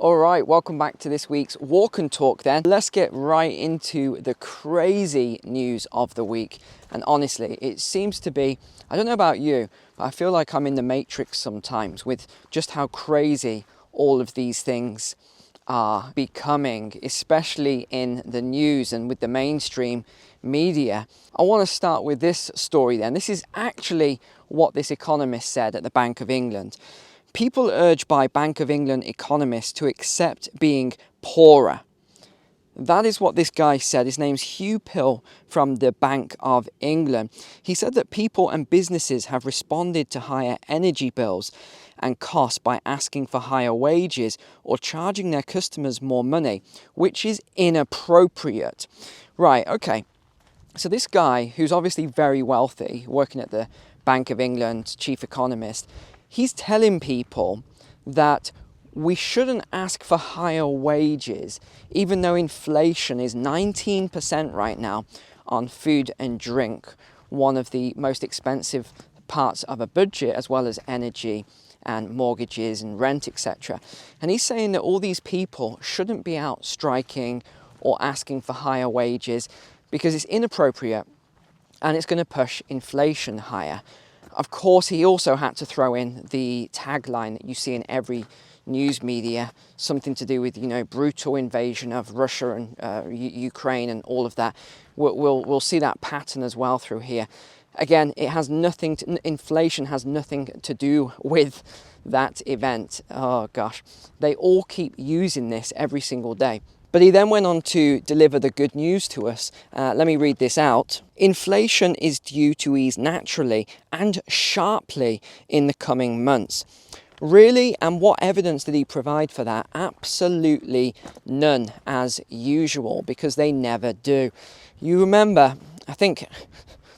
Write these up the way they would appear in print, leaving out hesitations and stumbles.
All right, welcome back to this week's Walk and Talk then. Let's get right into the crazy news of the week. And honestly, it seems to be, I don't know about you, but I feel like I'm in the Matrix sometimes with just how crazy all of these things are becoming, especially in the news and with the mainstream media. I want to start with this story then. This is actually what this economist said at the Bank of England. People urged by Bank of England economists to accept being poorer. That is what this guy said. His name's Hugh Pill from the Bank of England. He said that people and businesses have responded to higher energy bills and costs by asking for higher wages or charging their customers more money, which is inappropriate. Right, okay. So this guy, who's obviously very wealthy, working at the Bank of England, chief economist, he's telling people that we shouldn't ask for higher wages, even though inflation is 19% right now on food and drink, one of the most expensive parts of a budget, as well as energy and mortgages and rent, etc. And he's saying that all these people shouldn't be out striking or asking for higher wages because it's inappropriate and it's going to push inflation higher. Of course, he also had to throw in the tagline that you see in every news media, something to do with, brutal invasion of Russia and Ukraine and all of that. We'll see that pattern as well through here. Again, it has nothing inflation has nothing to do with that event. Oh gosh, they all keep using this every single day. But he then went on to deliver the good news to us. Let me read this out. Inflation is due to ease naturally and sharply in the coming months. Really? And what evidence did he provide for that? Absolutely none, as usual, because they never do. You remember, I think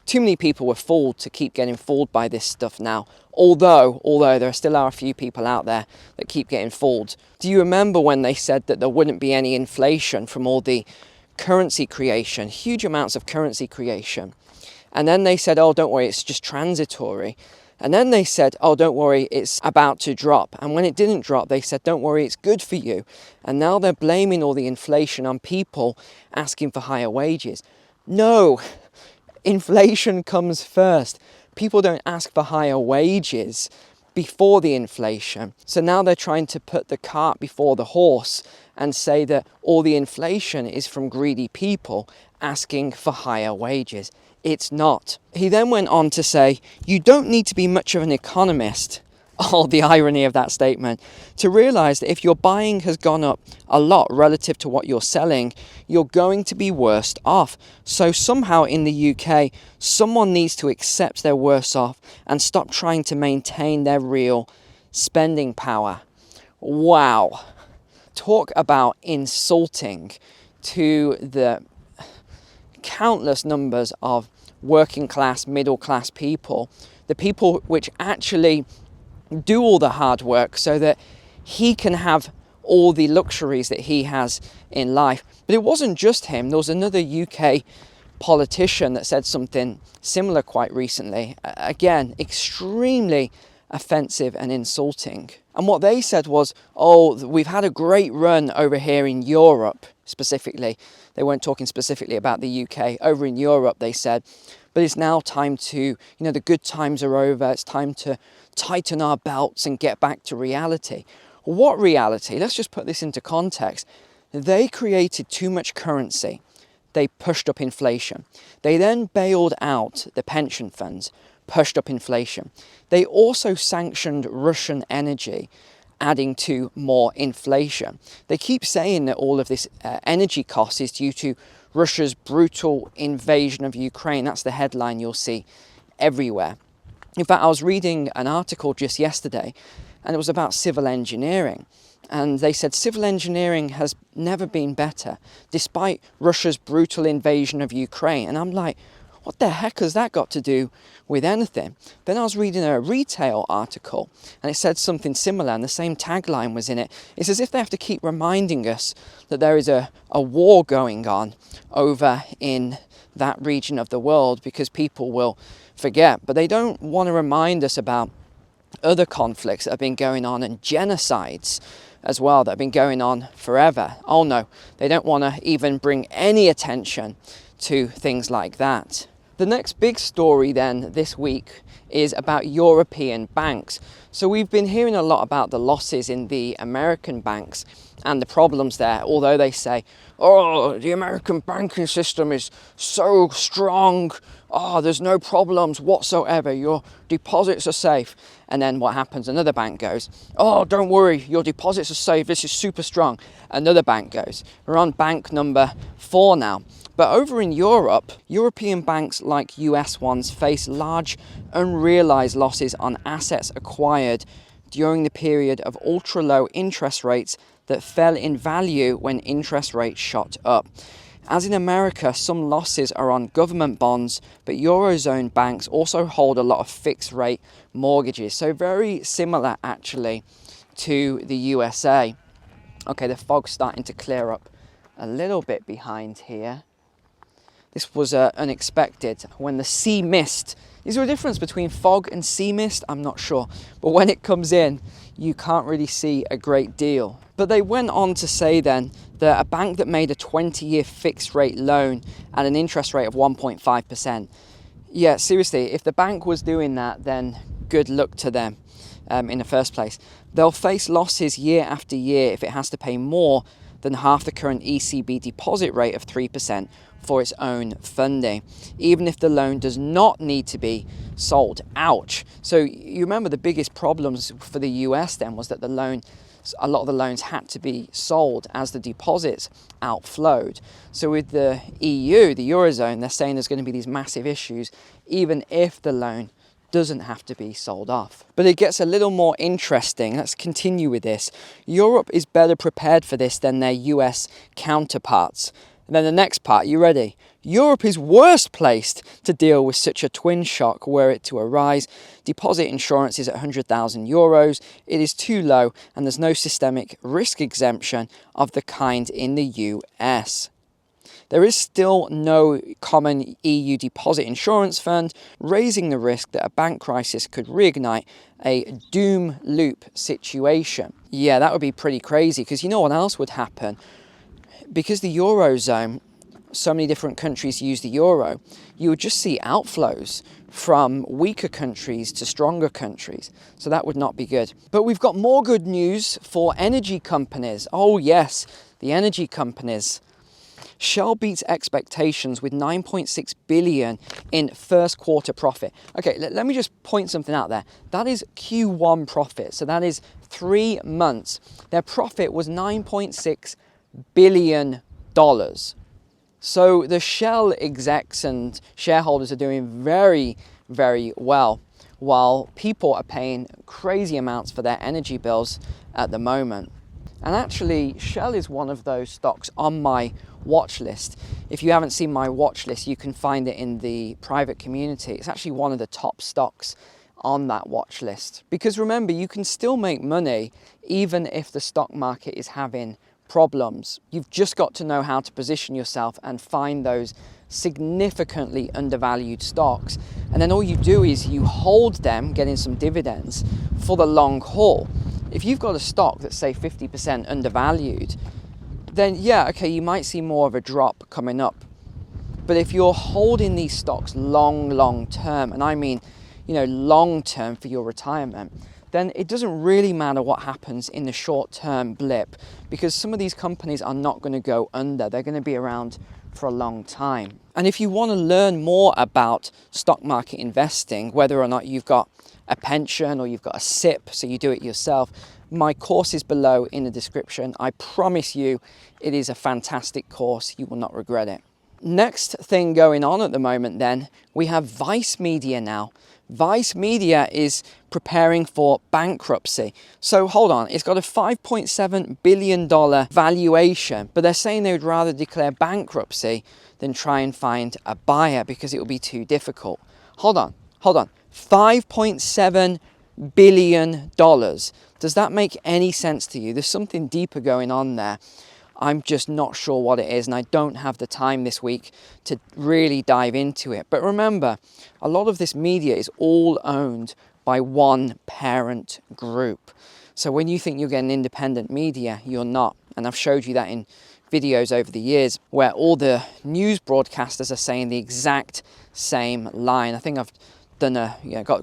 too many people were fooled to keep getting fooled by this stuff now. Although there still are a few people out there that keep getting fooled. Do you remember when they said that there wouldn't be any inflation from all the currency creation, huge amounts of currency creation? And then they said, oh, don't worry, it's just transitory. And then they said, oh, don't worry, it's about to drop. And when it didn't drop, they said, don't worry, it's good for you. And now they're blaming all the inflation on people asking for higher wages. No, inflation comes first. People don't ask for higher wages before the inflation. So now they're trying to put the cart before the horse and say that all the inflation is from greedy people asking for higher wages. It's not. He then went on to say, you don't need to be much of an economist, oh, the irony of that statement, to realize that if your buying has gone up a lot relative to what you're selling, you're going to be worse off. So somehow in the UK, someone needs to accept they're worse off and stop trying to maintain their real spending power. Wow. Talk about insulting to the countless numbers of working class, middle class people, the people which actually do all the hard work so that he can have all the luxuries that he has in life. But it wasn't just him. There was another UK politician that said something similar quite recently. Again, extremely offensive and insulting. And what they said was, oh, we've had a great run over here in Europe, specifically. They weren't talking specifically about the UK. Over in Europe, they said, but it's now time to, the good times are over. It's time to tighten our belts and get back to reality. What reality? Let's just put this into context. They created too much currency. They pushed up inflation. They then bailed out the pension funds, pushed up inflation. They also sanctioned Russian energy, adding to more inflation. They keep saying that all of this energy cost is due to Russia's brutal invasion of Ukraine. That's the headline you'll see everywhere. In fact, I was reading an article just yesterday, and it was about civil engineering. And they said civil engineering has never been better, despite Russia's brutal invasion of Ukraine. And I'm like, what the heck has that got to do with anything? Then I was reading a retail article, and it said something similar, and the same tagline was in it. It's as if they have to keep reminding us that there is a war going on over in that region of the world, because people will forget. But they don't want to remind us about other conflicts that have been going on and genocides as well that have been going on forever. Oh no, they don't want to even bring any attention to things like that. The next big story then this week is about European banks. So we've been hearing a lot about the losses in the American banks and the problems there, although they say, oh, the American banking system is so strong, oh, there's no problems whatsoever, your deposits are safe. And then what happens? Another bank goes, oh, don't worry, your deposits are safe, this is super strong. Another bank goes. We're on bank number 4 now. But over in Europe, European banks like US ones face large unrealized losses on assets acquired during the period of ultra-low interest rates that fell in value when interest rates shot up. As in America, some losses are on government bonds, but Eurozone banks also hold a lot of fixed rate mortgages. So very similar actually to the USA. Okay, the fog's starting to clear up a little bit behind here. This was unexpected. When the sea mist, is there a difference between fog and sea mist? I'm not sure. But when it comes in, you can't really see a great deal. But they went on to say then that a bank that made a 20-year fixed rate loan at an interest rate of 1.5%. Yeah, seriously, if the bank was doing that, then good luck to them in the first place. They'll face losses year after year if it has to pay more than half the current ECB deposit rate of 3% for its own funding, even if the loan does not need to be sold. Ouch. So you remember the biggest problems for the US then was that a lot of the loans had to be sold as the deposits outflowed. So with the EU, the Eurozone, they're saying there's going to be these massive issues even if the loan doesn't have to be sold off. But it gets a little more interesting. Let's continue with this. Europe is better prepared for this than their US counterparts. And then the next part, you ready? Europe is worst placed to deal with such a twin shock were it to arise. Deposit insurance is at 100,000 euros. It is too low and there's no systemic risk exemption of the kind in the US. There is still no common EU deposit insurance fund, raising the risk that a bank crisis could reignite a doom loop situation. Yeah, that would be pretty crazy, because you know what else would happen? Because the Eurozone, so many different countries use the euro, you would just see outflows from weaker countries to stronger countries. So that would not be good. But we've got more good news for energy companies. Oh yes, the energy companies. Shell beats expectations with 9.6 billion in first quarter profit. Okay, let me just point something out there. That is Q1 profit, so that is 3 months. Their profit was $9.6 billion. So the Shell execs and shareholders are doing very, very well, while people are paying crazy amounts for their energy bills at the moment. And actually, Shell is one of those stocks on my watch list. If you haven't seen my watch list, you can find it in the private community. It's actually one of the top stocks on that watch list. Because remember, you can still make money even if the stock market is having problems. You've just got to know how to position yourself and find those significantly undervalued stocks. And then all you do is you hold them, getting some dividends for the long haul. If you've got a stock that's, say, 50% undervalued, then yeah, okay, you might see more of a drop coming up. But if you're holding these stocks long term, and I mean, long term for your retirement, then it doesn't really matter what happens in the short-term blip, because some of these companies are not going to go under. They're going to be around for a long time. And if you want to learn more about stock market investing, whether or not you've got a pension or you've got a SIP, so you do it yourself, my course is below in the description. I promise you it is a fantastic course. You will not regret it. Next thing going on at the moment then, we have Vice Media now. Vice Media is preparing for bankruptcy. So hold on, it's got a $5.7 billion valuation, but they're saying they would rather declare bankruptcy than try and find a buyer because it will be too difficult. Hold on. $5.7 billion. Does that make any sense to you? There's something deeper going on there. I'm just not sure what it is, and I don't have the time this week to really dive into it. But remember, a lot of this media is all owned by one parent group. So when you think you're getting independent media, you're not. And I've showed you that in videos over the years where all the news broadcasters are saying the exact same line. I think I've done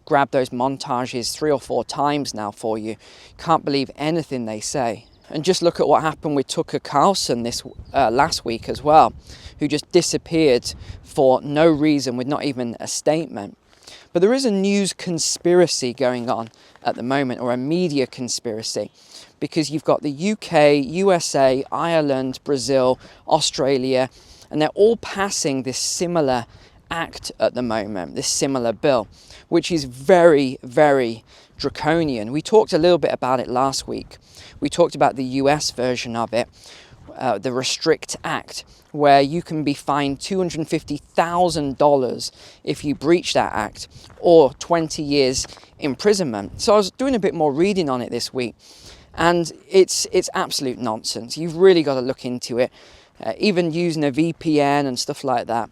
grabbed those montages 3 or 4 times now for you. Can't believe anything they say. And just look at what happened with Tucker Carlson this last week as well, who just disappeared for no reason with not even a statement. But there is a news conspiracy going on at the moment, or a media conspiracy, because you've got the UK, USA, Ireland, Brazil, Australia, and they're all passing this similar act at the moment, this similar bill, which is very, very draconian. We talked a little bit about it last week. We talked about the US version of it, the Restrict Act, where you can be fined $250,000 if you breach that act, or 20 years imprisonment. So I was doing a bit more reading on it this week, and it's absolute nonsense. You've really got to look into it. Even using a VPN and stuff like that,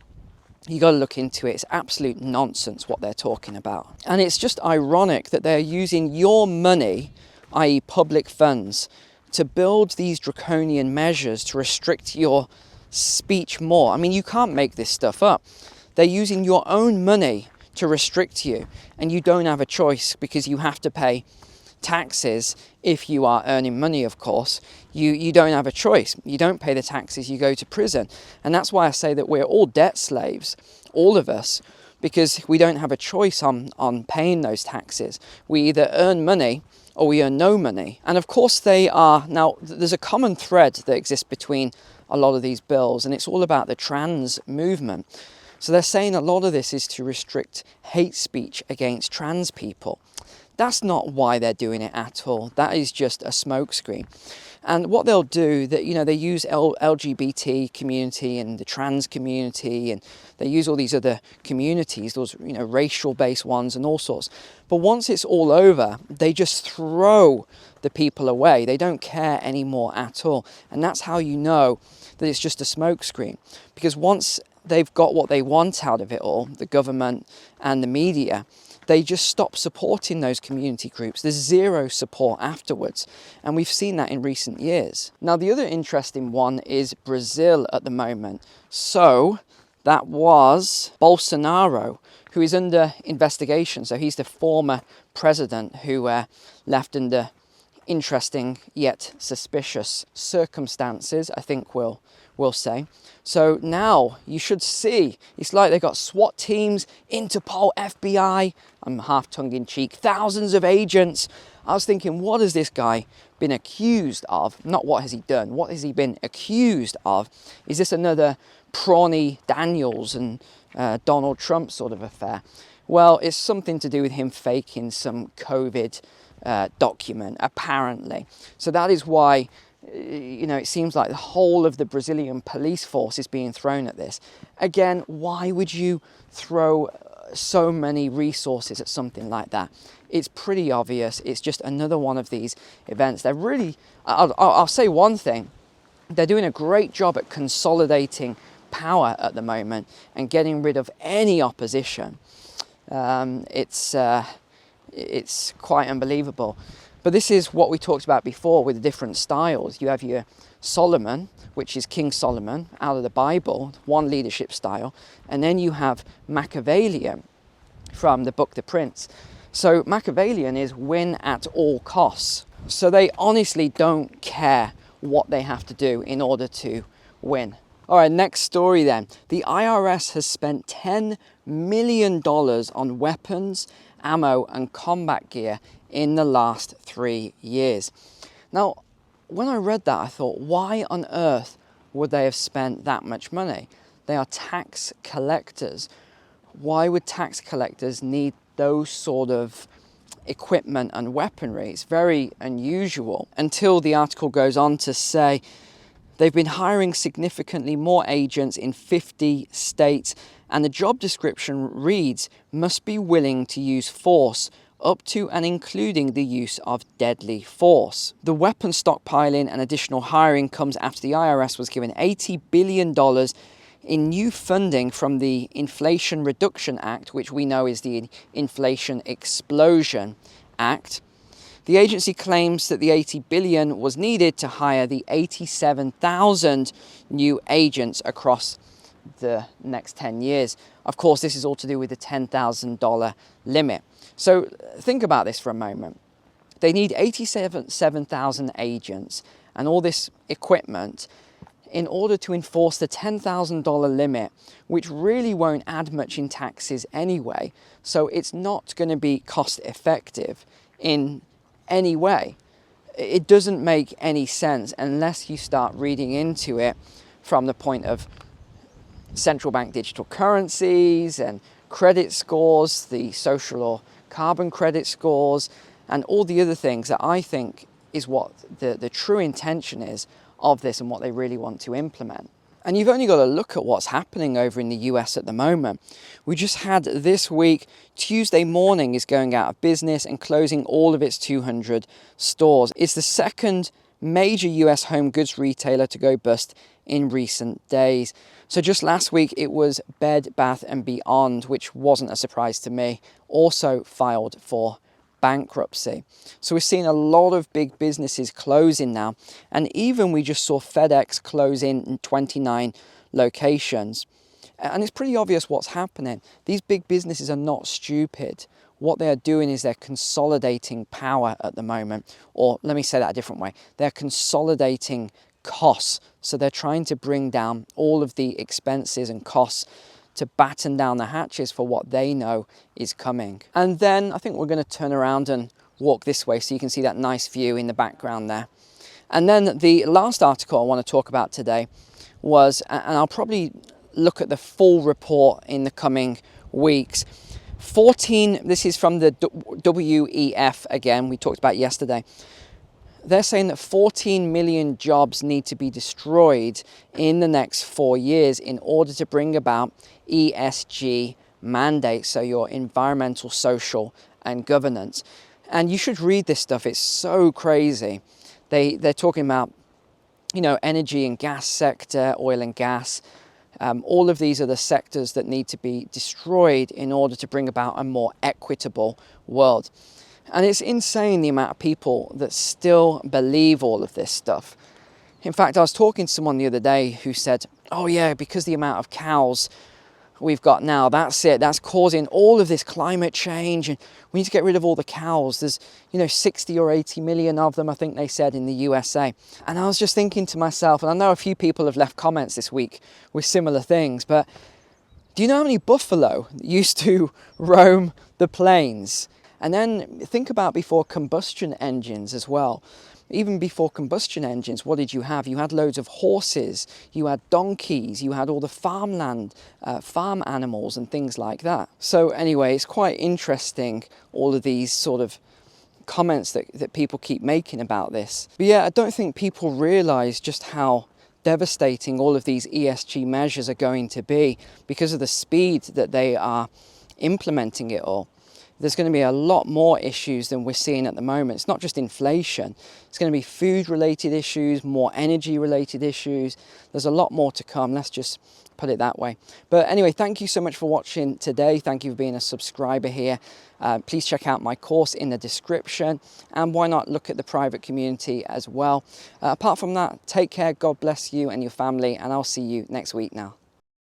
you got to look into it. It's absolute nonsense what they're talking about. And it's just ironic that they're using your money, i.e. public funds, to build these draconian measures to restrict your speech more. I mean, you can't make this stuff up. They're using your own money to restrict you, and you don't have a choice because you have to pay taxes. If you are earning money, of course, you don't have a choice. You don't pay the taxes, you go to prison. And that's why I say that we're all debt slaves, all of us, because we don't have a choice on paying those taxes. We either earn money or we earn no money. And of course they are, now there's a common thread that exists between a lot of these bills, and it's all about the trans movement. So they're saying a lot of this is to restrict hate speech against trans people. That's not why they're doing it at all. That is just a smokescreen. And what they'll do, that they use LGBT community and the trans community, and they use all these other communities, those racial-based ones and all sorts. But once it's all over, they just throw the people away. They don't care anymore at all. And that's how you know that it's just a smokescreen. Because once they've got what they want out of it all, the government and the media, they just stop supporting those community groups. There's zero support afterwards. And we've seen that in recent years. Now, the other interesting one is Brazil at the moment. So that was Bolsonaro, who is under investigation. So he's the former president who left under interesting yet suspicious circumstances, I think we'll say. So now you should see, it's like they got SWAT teams, Interpol, FBI, I'm half tongue-in-cheek, thousands of agents. I was thinking, what has this guy been accused of? Not what has he done, what has he been accused of? Is this another Prawny Daniels and Donald Trump sort of affair? Well, it's something to do with him faking some COVID document, apparently. So that is why it seems like the whole of the Brazilian police force is being thrown at this. Again, why would you throw so many resources at something like that? It's pretty obvious. It's just another one of these events. They're really, I'll say one thing, they're doing a great job at consolidating power at the moment and getting rid of any opposition. It's quite unbelievable. But this is what we talked about before with the different styles. You have your Solomon, which is King Solomon out of the Bible, one leadership style. And then you have Machiavellian from the book The Prince. So Machiavellian is win at all costs. So they honestly don't care what they have to do in order to win. All right, next story then. The IRS has spent $10 million on weapons, ammo and combat gear in the last 3 years. Now, when I read that, I thought, why on earth would they have spent that much money? They are tax collectors. Why would tax collectors need those sort of equipment and weaponry? It's very unusual, until the article goes on to say they've been hiring significantly more agents in 50 states, and the job description reads, must be willing to use force up to and including the use of deadly force. The weapon stockpiling and additional hiring comes after the IRS was given $80 billion in new funding from the Inflation Reduction Act, which we know is the Inflation Explosion Act. The agency claims that the 80 billion was needed to hire the 87,000 new agents across the next 10 years. Of course, this is all to do with the $10,000 limit. So think about this for a moment. They need 87,000 agents and all this equipment in order to enforce the $10,000 limit, which really won't add much in taxes anyway. So it's not going to be cost effective in any way. It doesn't make any sense unless you start reading into it from the point of central bank digital currencies and credit scores, the social or carbon credit scores, and all the other things that I think is what the true intention is of this and what they really want to implement. And you've only got to look at what's happening over in the US at the moment. We just had this week, Tuesday Morning is going out of business and closing all of its 200 stores. It's the second major US home goods retailer to go bust in recent days. So just last week it was Bed Bath & Beyond, which wasn't a surprise to me, also filed for bankruptcy. So we're seeing a lot of big businesses closing now, and even we just saw FedEx close in 29 locations. And it's pretty obvious what's happening. These big businesses are not stupid. What they are doing is they're consolidating power at the moment, or let me say that a different way. They're consolidating costs. So they're trying to bring down all of the expenses and costs to batten down the hatches for what they know is coming. And then I think we're going to turn around and walk this way so you can see that nice view in the background there. And then the last article I want to talk about today was, and I'll probably look at the full report in the coming weeks, this is from the WEF again, we talked about yesterday. They're saying that 14 million jobs need to be destroyed in the next 4 years in order to bring about ESG mandates, so your environmental, social, and governance. And you should read this stuff, it's so crazy. They're talking about, energy and gas sector, oil and gas. All of these are the sectors that need to be destroyed in order to bring about a more equitable world. And it's insane the amount of people that still believe all of this stuff. In fact, I was talking to someone the other day who said, oh yeah, because the amount of cows we've got now, that's it, that's causing all of this climate change, and we need to get rid of all the cows. There's 60 or 80 million of them, I think they said, in the USA. And I was just thinking to myself, and I know a few people have left comments this week with similar things, but do you know how many buffalo used to roam the plains? And then think about before combustion engines as well. Even before combustion engines, what did you have? You had loads of horses, you had donkeys, you had all the farmland, farm animals and things like that. So anyway, it's quite interesting, all of these sort of comments that people keep making about this. But yeah, I don't think people realise just how devastating all of these ESG measures are going to be because of the speed that they are implementing it all. There's going to be a lot more issues than we're seeing at the moment. It's not just inflation. It's going to be food-related issues, more energy-related issues. There's a lot more to come. Let's just put it that way. But anyway, thank you so much for watching today. Thank you for being a subscriber here. Please check out my course in the description. And why not look at the private community as well. Apart from that, take care. God bless you and your family. And I'll see you next week now.